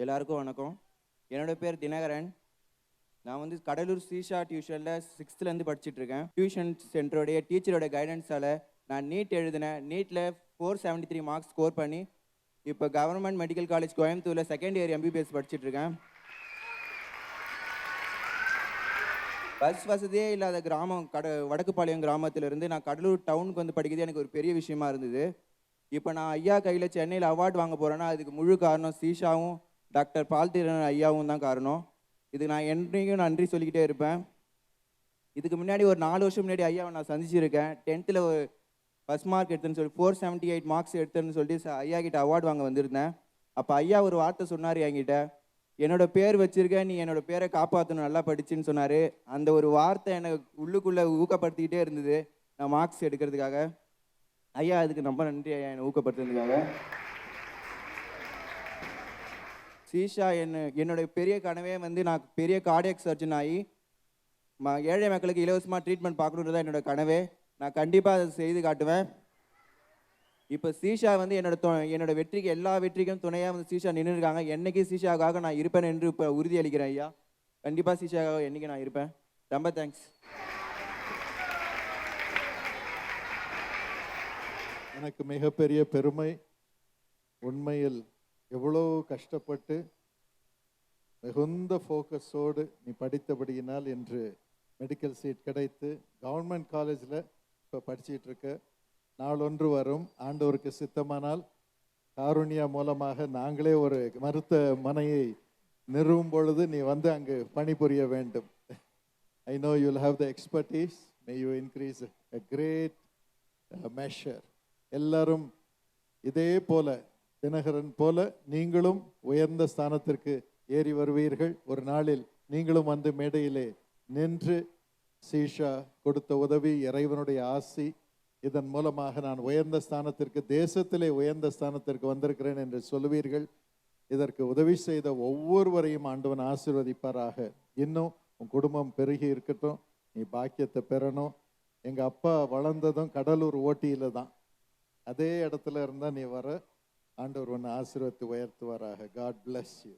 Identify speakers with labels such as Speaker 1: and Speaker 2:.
Speaker 1: எல்லாருக்கும் வணக்கம். என்னோட பேர் தினகரன். நான் வந்து கடலூர் ஸ்ரீஷா டியூஷனில் 6th படிச்சுட்ருக்கேன். டியூஷன் சென்டருடைய டீச்சரோட கைடன்ஸால் நான் நீட் எழுதினேன். நீட்டில் 473 மார்க்ஸ் ஸ்கோர் பண்ணி இப்போ கவர்மெண்ட் மெடிக்கல் காலேஜ் கோயம்புத்தூரில் 2nd இயர் MBBS படிச்சுட்ருக்கேன். பஸ் வசதியே இல்லாத கிராமம் வடக்குப்பாளையம் கிராமத்திலிருந்து நான் கடலூர் டவுனுக்கு வந்து படிக்கிறது எனக்கு ஒரு பெரிய விஷயமா இருந்தது. இப்போ நான் ஐயா கையில் சென்னையில் அவார்டு வாங்க போகிறேன்னா அதுக்கு முழு காரணம் ஸ்ரீஷாவும் டாக்டர் பால்தீரன் ஐயாவும் தான் காரணம். இதுக்கு நான் என்றைக்கும் நன்றி சொல்லிக்கிட்டே இருப்பேன். இதுக்கு முன்னாடி ஒரு 4 வருஷம் முன்னாடி ஐயாவை நான் சந்திச்சிருக்கேன். 10th ஃபஸ்ட் மார்க் எடுத்துன்னு சொல்லி 478 மார்க்ஸ் எடுத்துன்னு சொல்லிட்டு ஐயா கிட்ட அவார்டு வாங்க வந்திருந்தேன். அப்போ ஐயா ஒரு வார்த்தை சொன்னார் என்கிட்ட, என்னோட பேர் வச்சிருக்க, நீ என்னோட பேரை காப்பாற்றணும், நல்லா படிச்சுன்னு சொன்னார். அந்த ஒரு வார்த்தை எனக்கு உள்ளுக்குள்ளே ஊக்கப்படுத்திக்கிட்டே இருந்தது நான் மார்க்ஸ் எடுக்கிறதுக்காக. ஐயா அதுக்கு ரொம்ப நன்றி ஐயா, என்னை ஊக்கப்படுத்துறதுக்காக. ஸ்ரீஷா என்னுடைய பெரிய கனவே வந்து நான் பெரிய கார்டியாக் சர்ஜன் ஆகி ஏழை மக்களுக்கு இலவசமாக ட்ரீட்மெண்ட் பார்க்கணுன்றது தான் என்னோட கனவே. நான் கண்டிப்பாக அதை செய்து காட்டுவேன். இப்போ ஸ்ரீஷா வந்து என்னோட வெற்றிக்கு எல்லா வெற்றிக்கும் துணையாக வந்து ஸ்ரீஷா நின்று இருக்காங்க. என்னைக்கு ஸ்ரீஷாவுக்காக நான் இருப்பேன் என்று இப்போ உறுதியளிக்கிறேன் ஐயா. கண்டிப்பாக ஸ்ரீஷாவுக்காக என்னைக்கு நான் இருப்பேன். ரொம்ப தேங்க்ஸ்.
Speaker 2: எனக்கு மிகப்பெரிய பெருமை. உண்மையில் எவ்வளோ கஷ்டப்பட்டு மிகுந்த ஃபோக்கஸோடு நீ படித்தபடியினால் என்று மெடிக்கல் சீட் கிடைத்து கவர்மெண்ட் காலேஜில் இப்போ படிச்சிட்டு இருக்க. நாளொன்று வரும், ஆண்டவருக்கு சித்தமானால் காருண்யா மூலமாக நாங்களே ஒரு மருத்துவமனையை நிறுவும் பொழுது நீ வந்து அங்கு பணிபுரிய வேண்டும். I know you will have the expertise. May you increase a great measure. எல்லாரும் இதே போல தினகரன் போல நீங்களும் உயர்ந்த ஸ்தானத்திற்கு ஏறி வருவீர்கள். ஒரு நாளில் நீங்களும் வந்து மேடையிலே நின்று ஸ்ரீஷா கொடுத்த உதவி, இறைவனுடைய ஆசி, இதன் மூலமாக நான் உயர்ந்த ஸ்தானத்திற்கு, தேசத்திலே உயர்ந்த ஸ்தானத்திற்கு வந்திருக்கிறேன் என்று சொல்லுவீர்கள். இதற்கு உதவி செய்த ஒவ்வொருவரையும் ஆண்டவன் ஆசீர்வதிப்பாராக. இன்னும் உன் குடும்பம் பெருகி இருக்கட்டும், நீ பாக்கியத்தை பெறணும். எங்கள் அப்பா வளர்ந்ததும் கடலூர் ஓட்டியில் தான். அதே இடத்துல இருந்தால் நீ வர, ஆண்டவர் உன்னை ஆசீர்வதித்து உயர்த்துவாராக. God bless you.